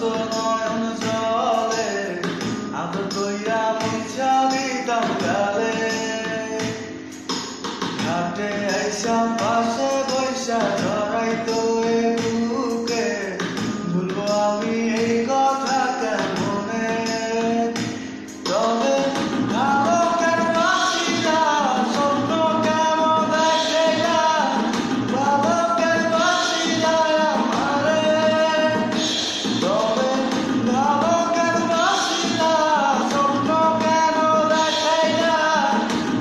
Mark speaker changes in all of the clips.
Speaker 1: তো নয়ন জলে আদর কইরা মুছা দিতাম গালে ঘাটে আইসা পাশে বৈশা জড়াইতো এ বুকে ভুলবো আমি এই কথা কেমনে তবে ভালো কেন বাসিলা স্বপ্ন কেন দেখাইলা ভালো কেন বাসিলা আমারে তবে ভালো কেন বাসিলা স্বপ্ন কেন দেখাইলা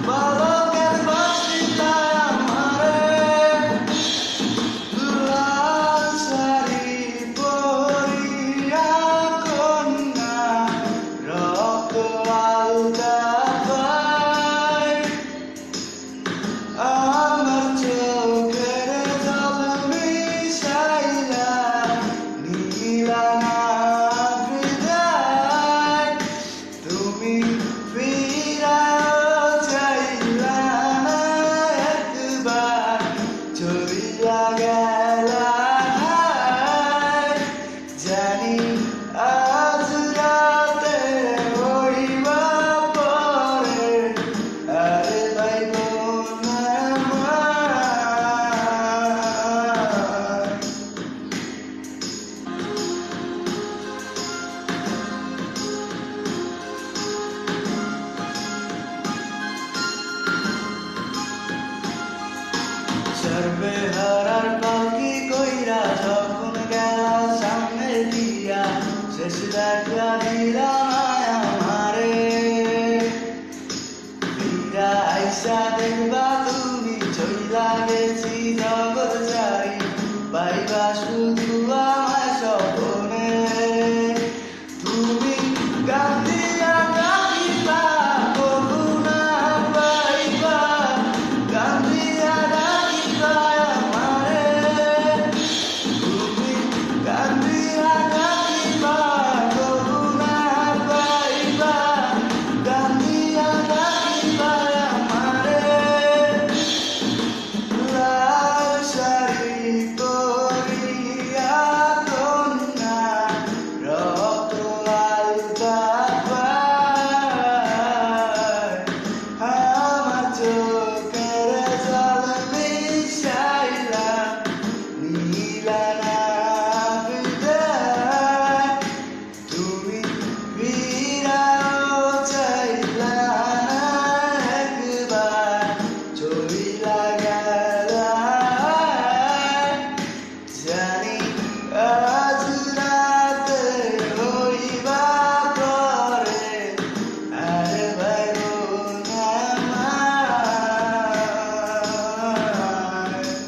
Speaker 1: ভালো কেন বাসিলা আমারে লাল শাড়ি পরিয়া কন্যা রক্ত আলতা পায় আমার চোখের জল মিশাইলা নীলা না হৃদয় তুমি ফিরাও চাইলা না একবার চলিয়া গেলা জানি আজ রাতে হইবা পরে আরে পাইব না আমার। সর্বে হারার পাখি কইরা যখন গেলা সামনে দিয়া শেষ দেখা দিলা আমারে ফিরা আইসা দেখবা তুমি চইলা গেছি জগৎ ছাড়ি পাইবা শুধু